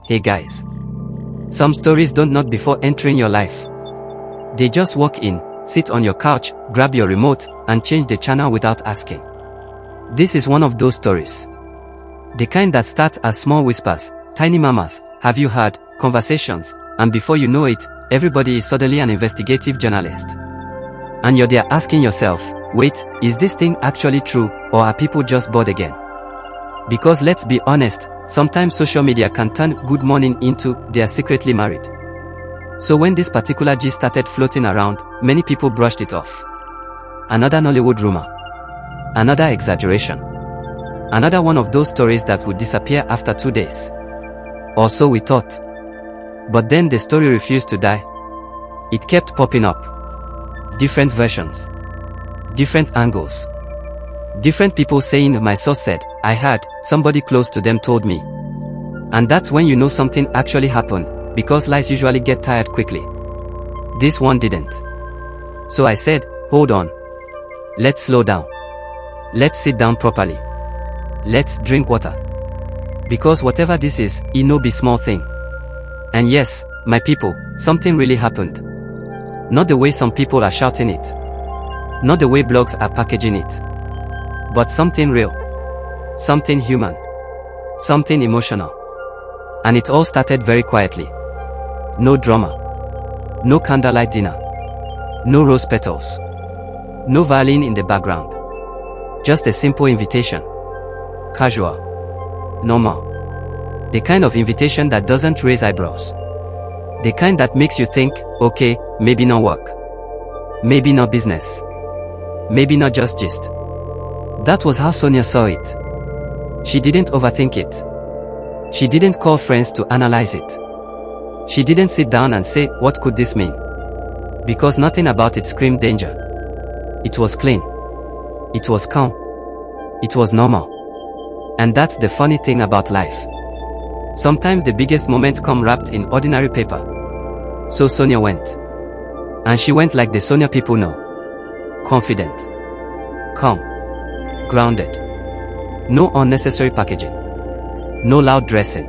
Hey guys. Some stories don't knock before entering your life. They just walk in, sit on your couch, grab your remote, and change the channel without asking. This is one of those stories. The kind that start as small whispers, tiny murmurs, have you heard, conversations, and before you know it, everybody is suddenly an investigative journalist. And you're there asking yourself, wait, is this thing actually true, or are people just bored again? Because let's be honest, sometimes social media can turn good morning into they are secretly married. So when this particular gist started floating around, many people brushed it off. Another Nollywood rumor. Another exaggeration. Another one of those stories that would disappear after 2 days. Or so we thought. But then the story refused to die. It kept popping up. Different versions. Different angles. Different people saying my source said, I heard, somebody close to them told me. And that's when you know something actually happened, because lies usually get tired quickly. This one didn't. So I said, hold on. Let's slow down. Let's sit down properly. Let's drink water. Because whatever this is, it no be small thing. And yes, my people, something really happened. Not the way some people are shouting it. Not the way blogs are packaging it. But something real. Something human. Something emotional. And it all started very quietly. No drama. No candlelight dinner. No rose petals. No violin in the background. Just a simple invitation. Casual. Normal. The kind of invitation that doesn't raise eyebrows. The kind that makes you think, okay, maybe not work. Maybe not business. Maybe not just gist. That was how Sonia saw it. She didn't overthink it. She didn't call friends to analyze it. She didn't sit down and say, what could this mean? Because nothing about it screamed danger. It was clean. It was calm. It was normal. And that's the funny thing about life. Sometimes the biggest moments come wrapped in ordinary paper. So Sonia went. And she went like the Sonia people know. Confident. Calm. Grounded. No unnecessary packaging. No loud dressing.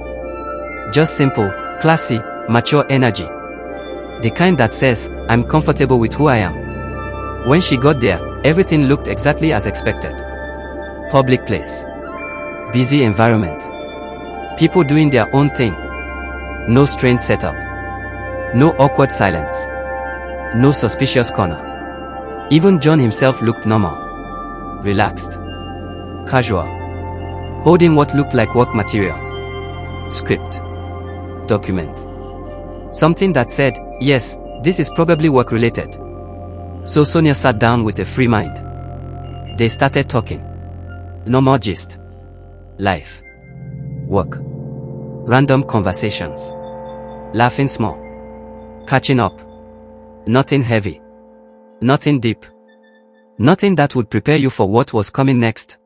Just simple, classy, mature energy. The kind that says, I'm comfortable with who I am. When she got there, everything looked exactly as expected. Public place. Busy environment. People doing their own thing. No strange setup. No awkward silence. No suspicious corner. Even John himself looked normal. Relaxed. Casual. Holding what looked like work material. Script. Document. Something that said, yes, this is probably work related. So Sonia sat down with a free mind. They started talking. Normal gist. Life. Work. Random conversations. Laughing small. Catching up. Nothing heavy. Nothing deep. Nothing that would prepare you for what was coming next.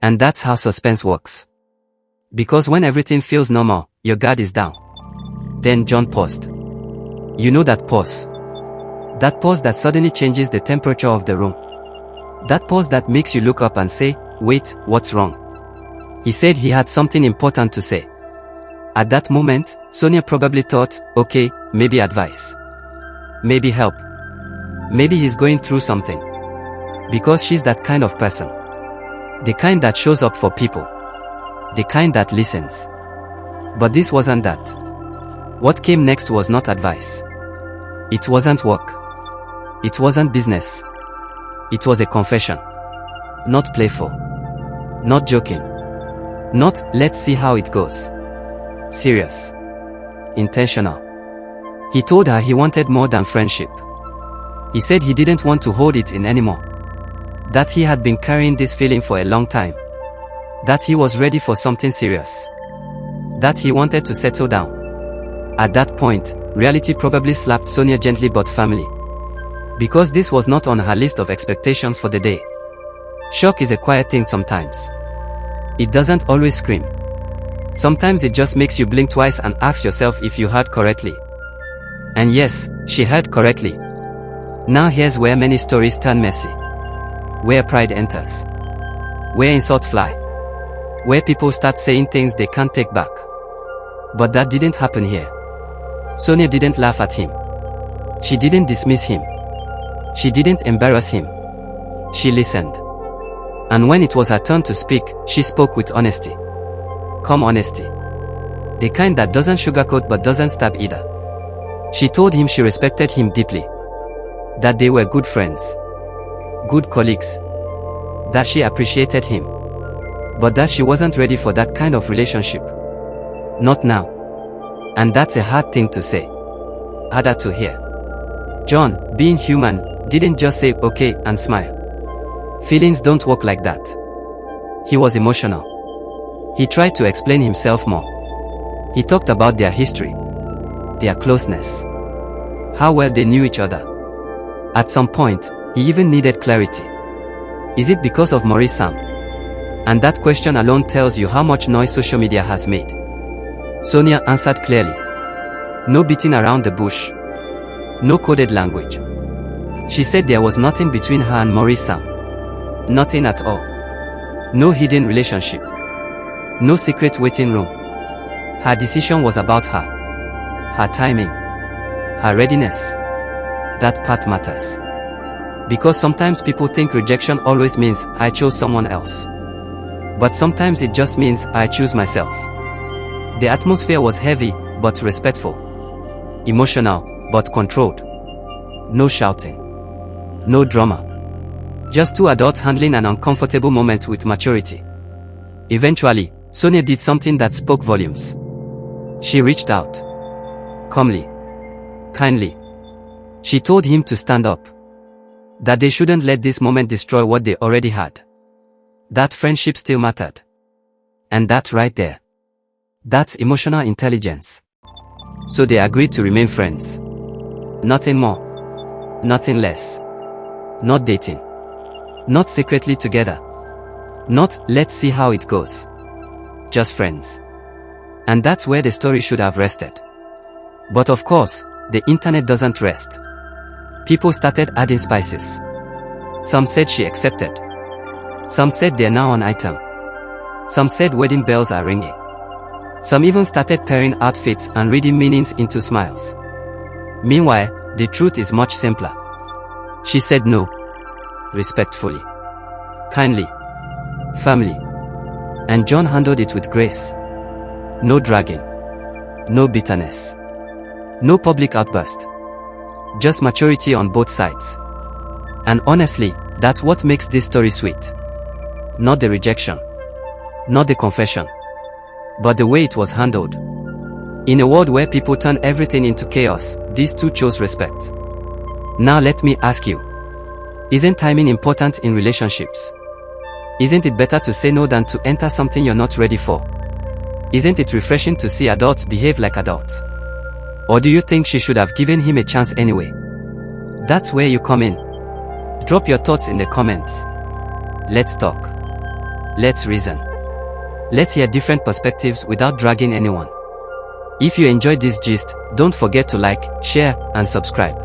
And that's how suspense works. Because when everything feels normal, your guard is down. Then John paused. You know that pause. That pause that suddenly changes the temperature of the room. That pause that makes you look up and say, wait, what's wrong? He said he had something important to say. At that moment, Sonia probably thought, okay, maybe advice. Maybe help. Maybe he's going through something. Because she's that kind of person. The kind that shows up for people. The kind that listens. But this wasn't that. What came next was not advice. It wasn't work. It wasn't business. It was a confession. Not playful. Not joking. Not, let's see how it goes. Serious. Intentional. He told her he wanted more than friendship. He said he didn't want to hold it in anymore. That he had been carrying this feeling for a long time. That he was ready for something serious. That he wanted to settle down. At that point, reality probably slapped Sonia gently but firmly. Because this was not on her list of expectations for the day. Shock is a quiet thing sometimes. It doesn't always scream. Sometimes it just makes you blink twice and ask yourself if you heard correctly. And yes, she heard correctly. Now here's where many stories turn messy. Where pride enters. Where insults fly. Where people start saying things they can't take back. But that didn't happen here. Sonia didn't laugh at him. She didn't dismiss him. She didn't embarrass him. She listened. And when it was her turn to speak, she spoke with honesty. Calm honesty. The kind that doesn't sugarcoat but doesn't stab either. She told him she respected him deeply. That they were good friends. Good colleagues. That she appreciated him. But that she wasn't ready for that kind of relationship. Not now. And that's a hard thing to say. Harder to hear. John, being human, didn't just say okay and smile. Feelings don't work like that. He was emotional. He tried to explain himself more. He talked about their history. Their closeness. How well they knew each other. At some point, he even needed clarity. Is it because of Maurice Sam? And that question alone tells you how much noise social media has made. Sonia answered clearly. No beating around the bush. No coded language. She said there was nothing between her and Maurice Sam. Nothing at all. No hidden relationship. No secret waiting room. Her decision was about her. Her timing. Her readiness. That part matters. Because sometimes people think rejection always means I chose someone else. But sometimes it just means I choose myself. The atmosphere was heavy, but respectful. Emotional, but controlled. No shouting. No drama. Just two adults handling an uncomfortable moment with maturity. Eventually, Sonia did something that spoke volumes. She reached out. Calmly. Kindly. She told him to stand up. That they shouldn't let this moment destroy what they already had. That friendship still mattered. And that right there. That's emotional intelligence. So they agreed to remain friends. Nothing more. Nothing less. Not dating. Not secretly together. Not, let's see how it goes. Just friends. And that's where the story should have rested. But of course, the internet doesn't rest. People started adding spices. Some said she accepted. Some said they're now on item. Some said wedding bells are ringing. Some even started pairing outfits and reading meanings into smiles. Meanwhile, the truth is much simpler. She said no. Respectfully. Kindly. Firmly. And John handled it with grace. No dragging. No bitterness. No public outburst. Just maturity on both sides. And honestly, that's what makes this story sweet. Not the rejection. Not the confession. But the way it was handled. In a world where people turn everything into chaos, these two chose respect. Now let me ask you. Isn't timing important in relationships? Isn't it better to say no than to enter something you're not ready for? Isn't it refreshing to see adults behave like adults? Or do you think she should have given him a chance anyway? That's where you come in. Drop your thoughts in the comments. Let's talk. Let's reason. Let's hear different perspectives without dragging anyone. If you enjoyed this gist, don't forget to like, share, and subscribe.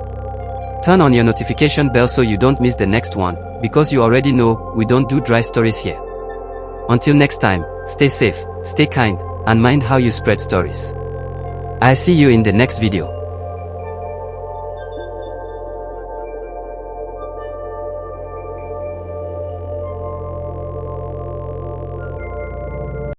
Turn on your notification bell so you don't miss the next one, because you already know we don't do dry stories here. Until next time, stay safe, stay kind, and mind how you spread stories. I'll see you in the next video.